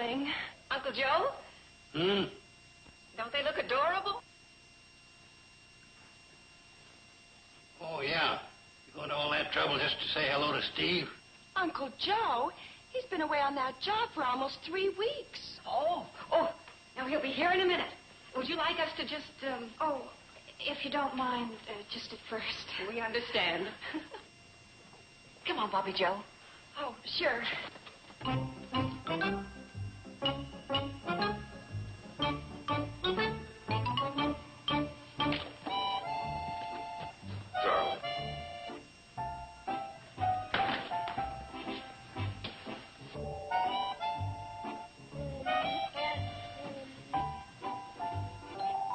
darling. Uncle Joe? Don't they look adorable? Oh, yeah. You going to all that trouble just to say hello to Steve? Uncle Joe? He's been away on that job for almost 3 weeks. Oh, now he'll be here in a minute. Would you like us to just, Oh, if you don't mind, just at first. We understand. Come on, Bobby Joe. Oh, sure. Darling.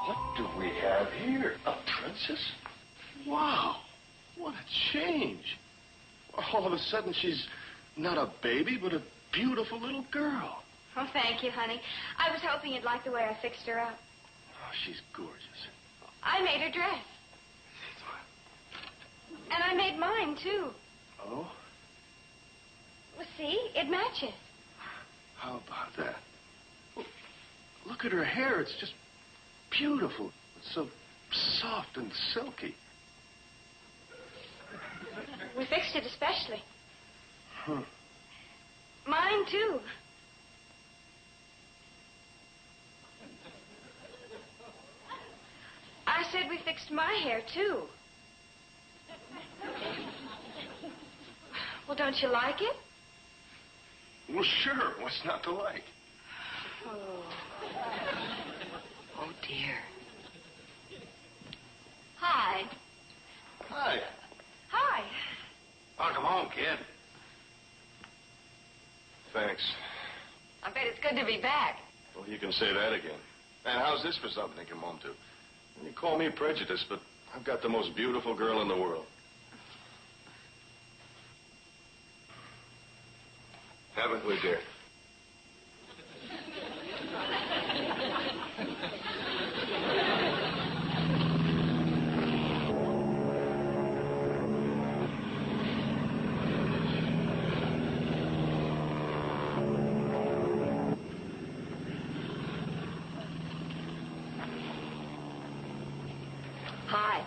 What do we have here? A princess? Wow. What a change. All of a sudden, she's not a baby, but a beautiful little girl. Oh, thank you, honey. I was hoping you'd like the way I fixed her up. Oh, she's gorgeous. I made her dress. And I made mine, too. Oh? Well, see? It matches. How about that? Well, look at her hair. It's just beautiful. It's so soft and silky. We fixed it especially. Huh. Mine, too. I said we fixed my hair, too. Well, don't you like it? Well, sure. What's not to like? Oh, dear. Hi. Hi. Hi. Welcome home, kid. Thanks. I bet it's good to be back. Well, you can say that again. And how's this for something to come home to? You call me prejudiced, but I've got the most beautiful girl in the world. Haven't we, dear? Hi.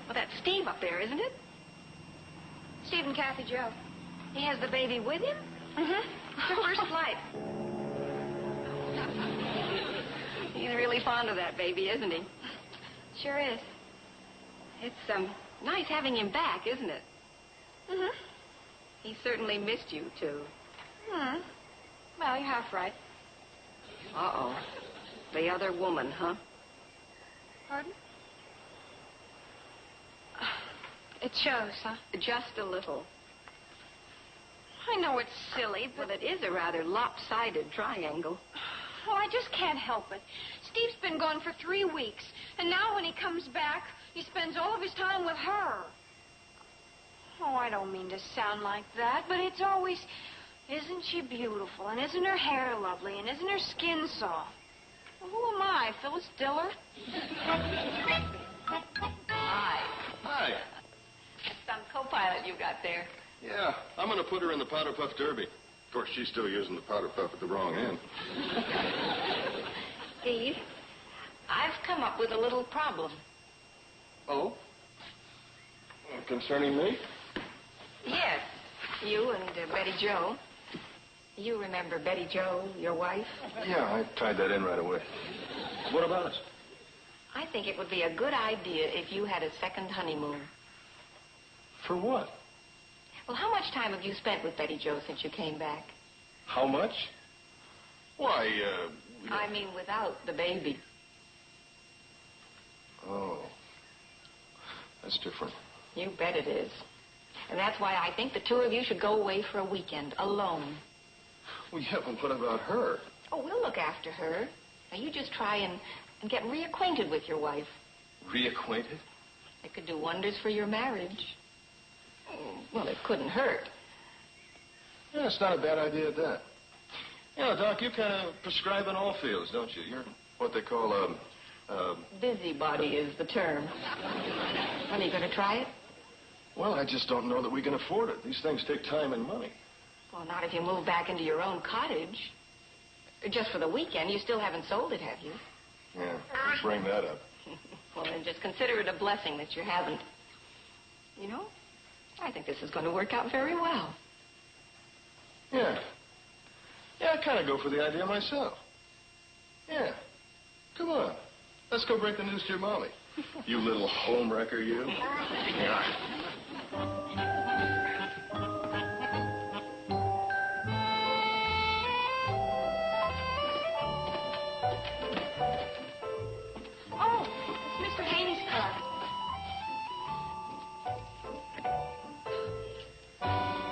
Well, that's Steve up there, isn't it? Steve and Kathy Joe. He has the baby with him? Mm-hmm. It's their first flight. He's really fond of that baby, isn't he? Sure is. It's, nice having him back, isn't it? Mm-hmm. He certainly missed you, too. Hmm. Well, you're half right. Uh-oh. The other woman, huh? Pardon? It shows, huh? Just a little. I know it's silly, but... Well, it is a rather lopsided triangle. Well, I just can't help it. Steve's been gone for 3 weeks, and now when he comes back, he spends all of his time with her. Oh, I don't mean to sound like that, but it's always, isn't she beautiful, and isn't her hair lovely, and isn't her skin soft? Well, who am I, Phyllis Diller? Hi. Hi. Some co-pilot you got there. Yeah, I'm going to put her in the Powder Puff Derby. Of course, she's still using the Powder Puff at the wrong end. Steve, I've come up with a little problem. Oh? Concerning me? Yes, you and Betty Joe. You remember Betty Joe, your wife? Yeah, I tied that in right away. What about us? I think it would be a good idea if you had a second honeymoon. For what? Well, how much time have you spent with Betty Joe since you came back? How much? Why, I mean, without the baby. Oh. That's different. You bet it is. And that's why I think the two of you should go away for a weekend, alone. Well, yeah, but what about her? Oh, we'll look after her. Now, you just try and get reacquainted with your wife. Reacquainted? It could do wonders for your marriage. Well, it couldn't hurt. Yeah, it's not a bad idea at that. Yeah, Doc, you kind of prescribe in all fields, don't you? You're what they call Busybody is the term. Well, are you going to try it? Well, I just don't know that we can afford it. These things take time and money. Well, not if you move back into your own cottage. Just for the weekend. You still haven't sold it, have you? Yeah, let's bring that up. Well, then just consider it a blessing that you haven't. You know, I think this is going to work out very well. Yeah. Yeah, I kind of go for the idea myself. Yeah. Come on. Let's go break the news to your mommy. You little homewrecker, you. Yeah. Oh, it's Mr. Haney's car.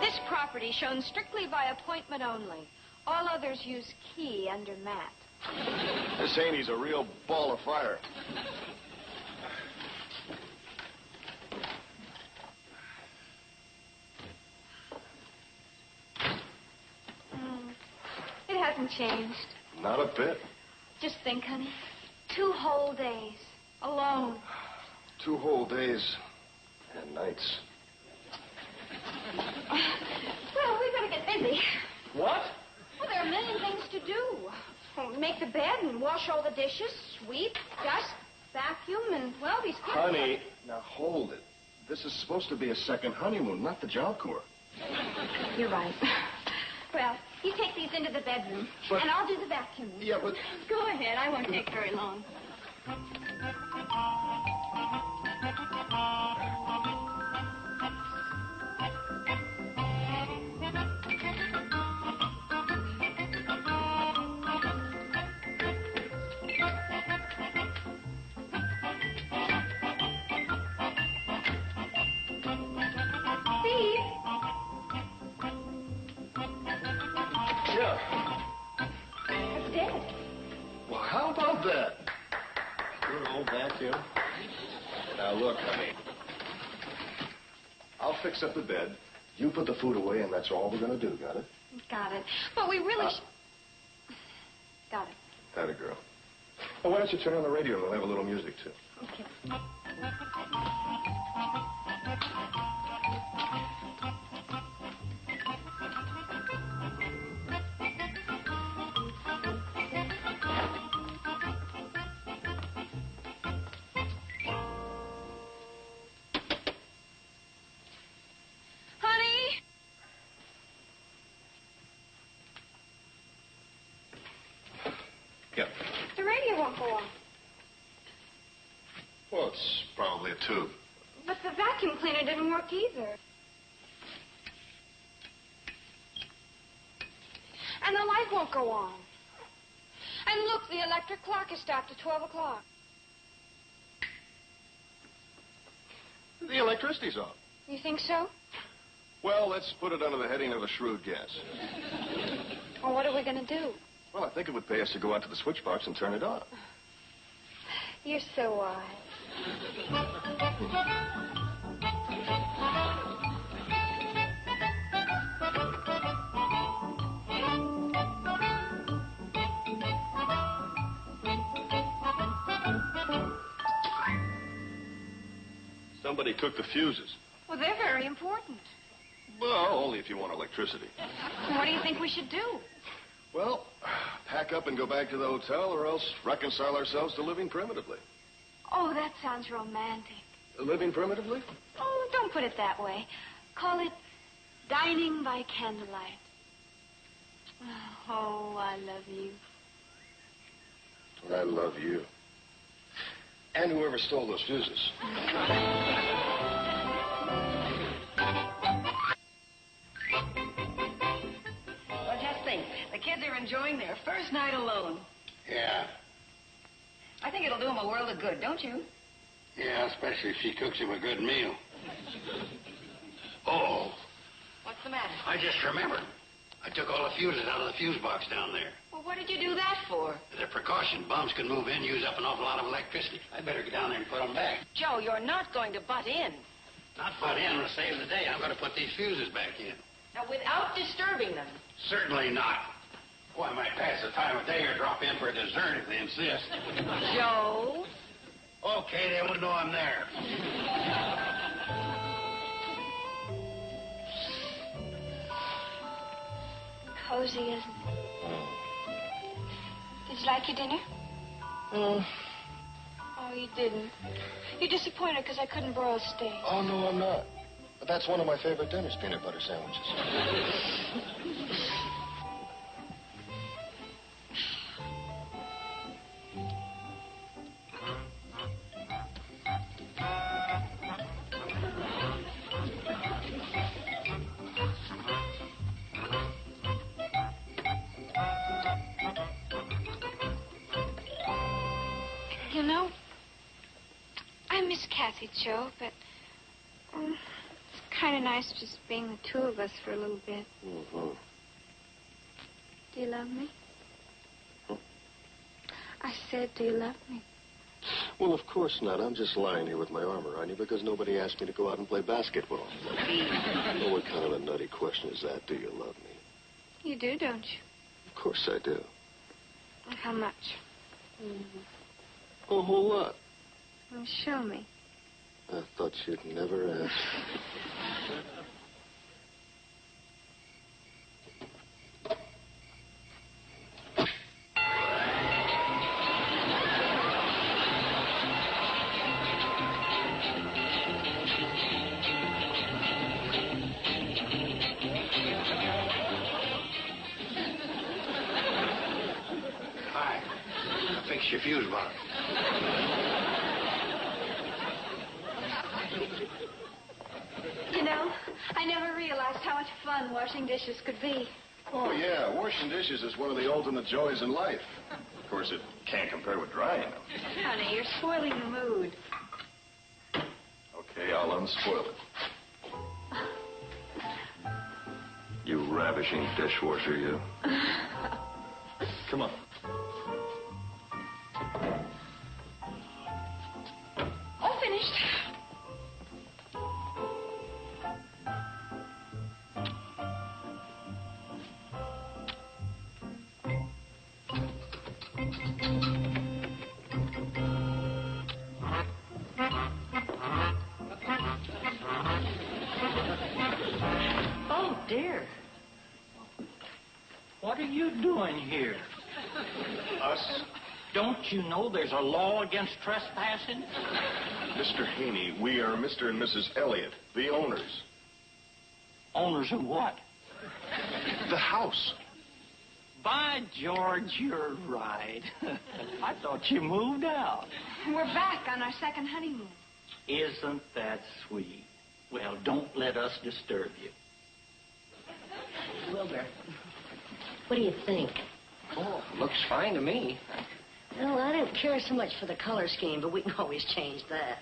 This property shown strictly by appointment only. All others use key under mat. This Haney's a real ball of fire. It hasn't changed. Not a bit. Just think, honey. 2 whole days. Alone. 2 whole days and nights. Well, we better get busy. What? Well, there are a million things to do. Make the bed and wash all the dishes, sweep, dust, vacuum, and, well, these kids... Honey, now hold it. This is supposed to be a second honeymoon, not the Job Corps. You're right. Well, you take these into the bedroom, But- and I'll do the vacuum. Yeah, but... Go ahead. I won't take very long. Steve? Yeah. It's dead. Well, how about that? Good old vacuum. Now, look, honey. I'll fix up the bed. You put the food away, and that's all we're going to do. Got it? Got it. But we really... Got it. That a girl. Well, why don't you turn on the radio, and we'll have a little music, too. Okay. Honey? Yeah. The radio won't go on. Well, it's probably a tube. But the vacuum cleaner didn't work either. And the light won't go on. And look, the electric clock is stopped at 12 o'clock. The electricity's off. You think so? Well, let's put it under the heading of a shrewd guess. Well, what are we going to do? Well, I think it would pay us to go out to the switch box and turn it on. You're so wise. Somebody took the fuses. Well, they're very important. Well, only if you want electricity. What do you think we should do? Well, pack up and go back to the hotel, or else reconcile ourselves to living primitively. Oh, that sounds romantic. Living primitively? Oh, don't put it that way. Call it dining by candlelight. Oh, I love you. I love you. And whoever stole those fuses. Well, just think. The kids are enjoying their first night alone. Yeah. I think it'll do them a world of good, don't you? Yeah, especially if she cooks him a good meal. Oh, What's the matter? I just remembered. I took all the fuses out of the fuse box down there. Well, what did you do that for? As a precaution, bombs can move in, use up an awful lot of electricity. I better get down there and put them back. Joe, you're not going to butt in. Not butt in to save the day. I'm going to put these fuses back in. Now, without disturbing them. Certainly not. Boy, I might pass the time of day or drop in for a dessert if they insist. Joe? Okay, they wouldn't know I'm there. cozy, isn't it? Did you like your dinner? Oh, you didn't. You're disappointed because I couldn't borrow a steak. Oh, no, I'm not. But that's one of my favorite dinners, peanut butter sandwiches. You know, I miss Kathy, Joe, but it's kind of nice just being the two of us for a little bit. Mm-hmm. Do you love me? I said, do you love me? Well, of course not. I'm just lying here with my arm around you because nobody asked me to go out and play basketball. Well, what kind of a nutty question is that? Do you love me? You do, don't you? Of course I do. How much? A whole lot. Well, show me. I thought you'd never ask. Hi. I fixed your fuse box. You know, I never realized how much fun washing dishes could be. Oh, yeah. Washing dishes is one of the ultimate joys in life. Of course, it can't compare with drying them. Honey, you're spoiling the mood. Okay, I'll unspoil it. You ravishing dishwasher, you. Come on. All finished. Oh, dear. What are you doing here? Us? Don't you know there's a law against trespassing? Mr. Haney, we are Mr. and Mrs. Elliott, the owners. Owners of what? The house. By George, you're right. I thought you moved out. We're back on our second honeymoon. Isn't that sweet? Well, don't let us disturb you. Wilbur, what do you think? Oh, looks fine to me. Well, I don't care so much for the color scheme, but we can always change that.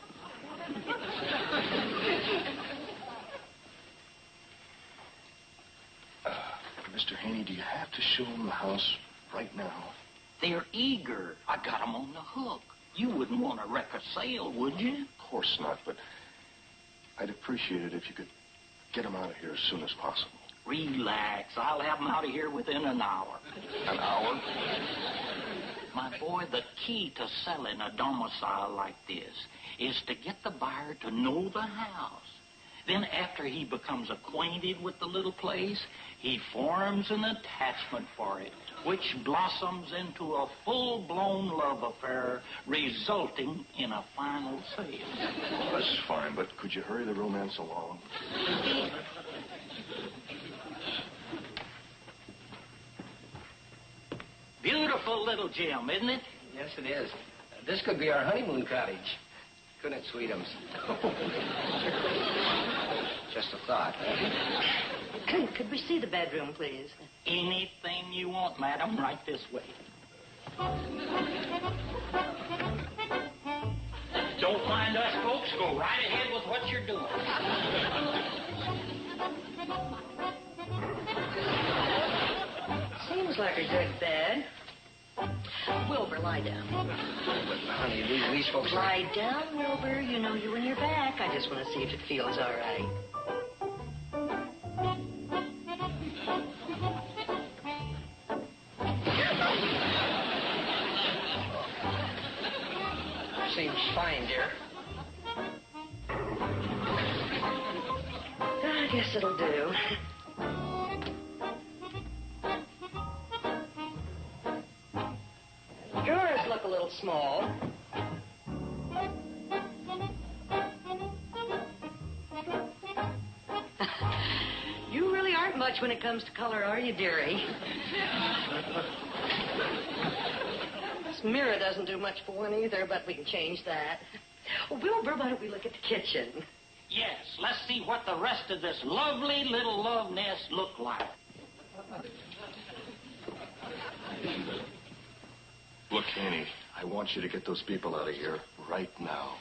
Mr. Haney, do you have to show them the house right now? They're eager. I got them on the hook. You wouldn't want to wreck a sale, would you? Of course not, but I'd appreciate it if you could get them out of here as soon as possible. Relax. I'll have them out of here within an hour. An hour? My boy, the key to selling a domicile like this is to get the buyer to know the house. Then after he becomes acquainted with the little place, he forms an attachment for it, which blossoms into a full-blown love affair, resulting in a final sale. Well, that's fine, but could you hurry the romance along? Beautiful little gem, isn't it? Yes, it is. This could be our honeymoon cottage. Couldn't it, Sweetums? Just a thought. Could we see the bedroom, please? Anything you want, madam, right this way. Don't mind us, folks. Go right ahead with what you're doing. Seems like a good bed. Wilbur, lie down. But, honey, these folks... Lie down, Wilbur. You know you when you're back. I just want to see if it feels all right. Seems fine, dear. I guess it'll do. look a little small. You really aren't much when it comes to color, are you, dearie? This mirror doesn't do much for one either, but we can change that. Oh, Wilbur, why don't we look at the kitchen? Yes, let's see what the rest of this lovely little love nest look like. Look, Haney, I want you to get those people out of here right now.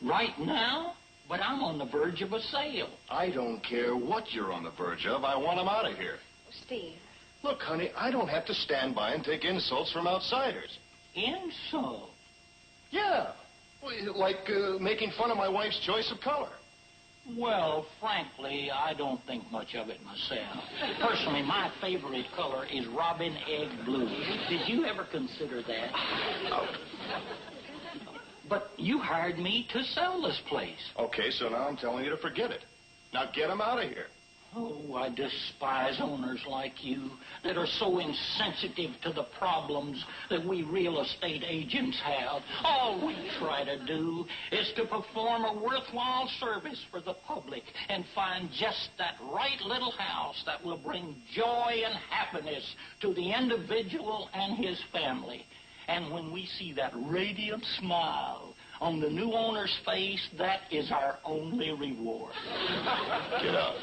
Right now? But I'm on the verge of a sale. I don't care what you're on the verge of. I want them out of here. Steve. Look, honey, I don't have to stand by and take insults from outsiders. Insult? Yeah. Well, like making fun of my wife's choice of color. Well, frankly, I don't think much of it myself. Personally, my favorite color is robin egg blue. Did you ever consider that? Oh. But you hired me to sell this place. Okay, so now I'm telling you to forget it. Now get them out of here. Oh, I despise owners like you that are so insensitive to the problems that we real estate agents have. All we try to do is to perform a worthwhile service for the public and find just that right little house that will bring joy and happiness to the individual and his family. And when we see that radiant smile on the new owner's face, that is our only reward. Get out.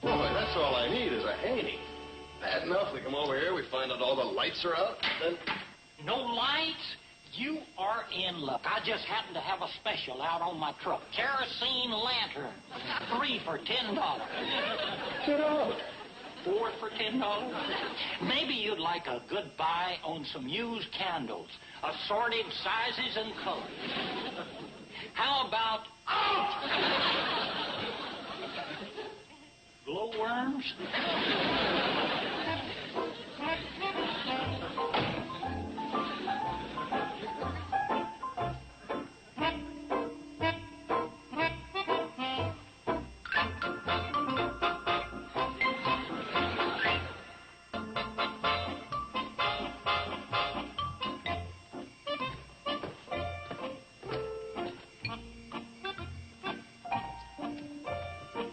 Boy, that's all I need is a Haney. Bad enough we come over here, we find out all the lights are out, then... No lights? You are in luck. I just happen to have a special out on my truck. Kerosene lantern. 3 for $10. Get out. 4 for $10. Maybe you'd like a good buy on some used candles, assorted sizes and colors. How about glowworms?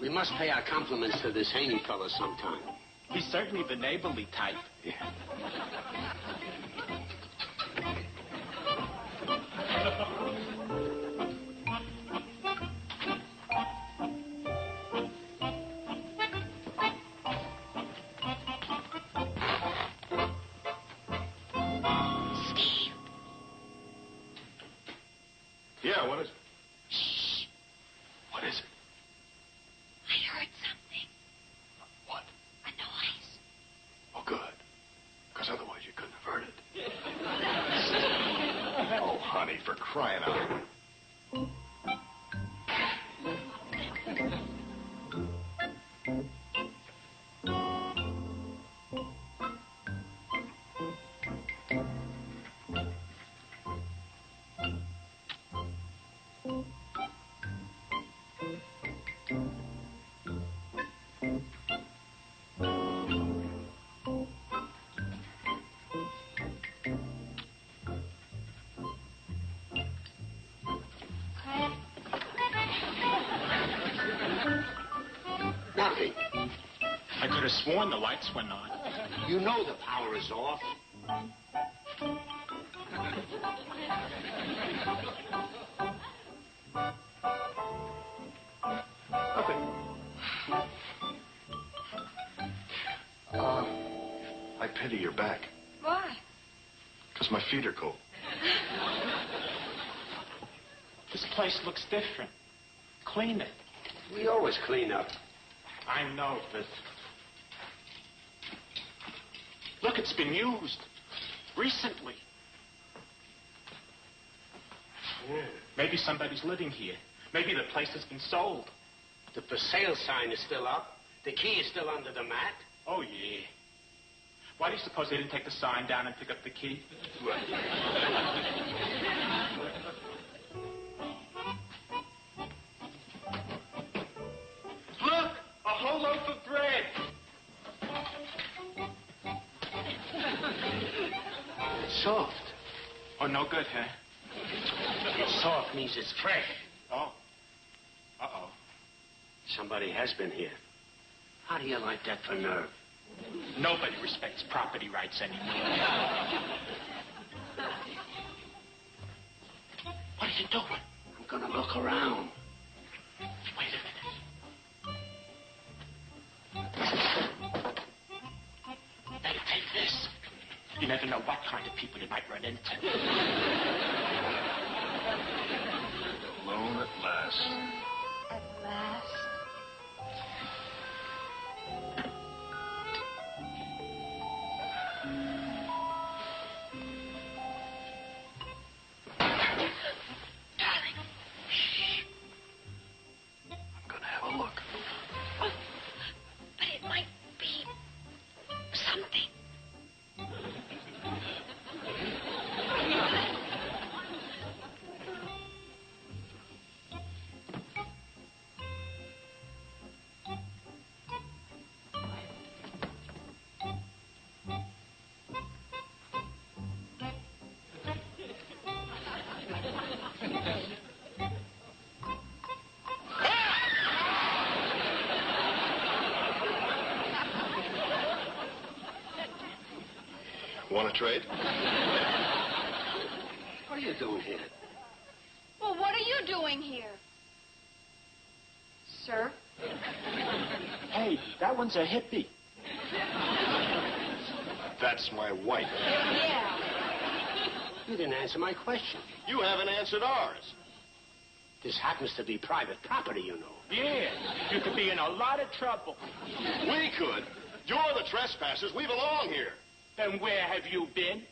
We must pay our compliments to this Haney fellow sometime. He's certainly the neighborly type. Yeah. Steve. Yeah, what is it? Shh. What is it? I heard something. What? A noise. Oh, good. Because otherwise you couldn't have heard it. Oh, honey, for crying out loud. Nothing. I could have sworn the lights went on. You know the power is off. Nothing. I pity your back. Why? Because my feet are cold. This place looks different. Clean it. We always clean up. I know, but... Look, it's been used. Recently. Yeah. Maybe somebody's living here. Maybe the place has been sold. The for sale sign is still up. The key is still under the mat. Oh, yeah. Why do you suppose they didn't take the sign down and pick up the key? Look! A whole loaf of bread. It's soft. Oh, no good, huh? It's soft means it's fresh. Oh. Uh-oh. Somebody has been here. How do you like that for nerve? Nobody respects property rights anymore. What are you doing? I'm gonna look around. Wait a minute. Better take this. You never know what kind of people you might run into. Alone at last. At last. I'm gonna have a look. But it might be something. Want to trade? What are you doing here? Well, what are you doing here? Sir? Hey, that one's a hippie. That's my wife. Yeah. You didn't answer my question. You haven't answered ours. This happens to be private property, you know. Yeah, you could be in a lot of trouble. We could. You're the trespassers. We belong here. Then where have you been?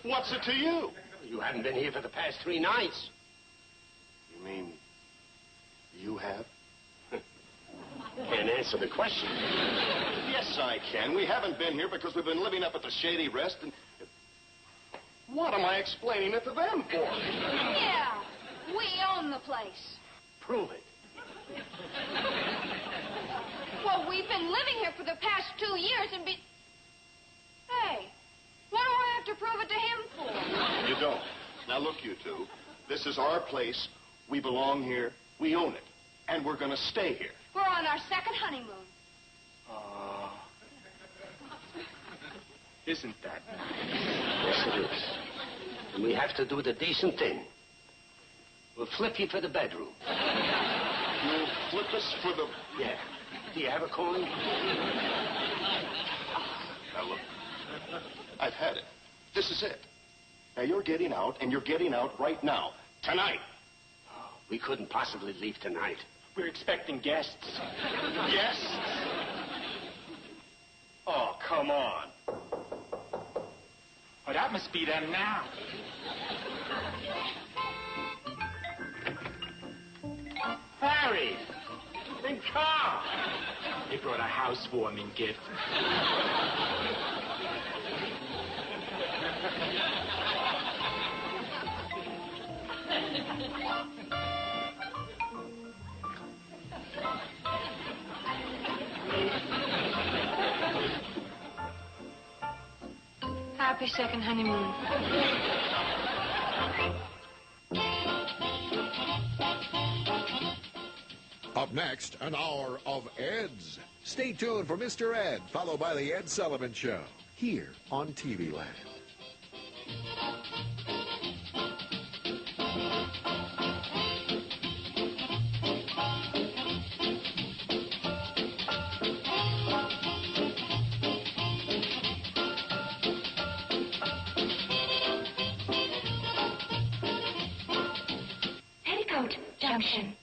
What's it to you? You haven't been here for the past 3 nights. You mean you have? Can't answer the question. Yes, I can. We haven't been here because we've been living up at the Shady Rest and... What am I explaining it to them for? Yeah. We own the place. Prove it. Well, we've been living here for the past 2 years and be... Hey, what do I have to prove it to him for? You don't. Now, look, you two. This is our place. We belong here. We own it. And we're going to stay here. We're on our second honeymoon. Isn't that nice? Yes, it is. And we have to do the decent thing. We'll flip you for the bedroom. You'll flip us for the... Yeah. Do you have a coin? Now, look. I've had it. This is it. Now, you're getting out, and you're getting out right now. Tonight. Oh, we couldn't possibly leave tonight. We're expecting guests. Guests? Oh, come on. Oh, that must be them now. Harry! Then come! They brought a housewarming gift. Happy second honeymoon. Up next, an hour of Eds. Stay tuned for Mr. Ed, followed by the Ed Sullivan Show, here on TV Land. Petticoat Junction.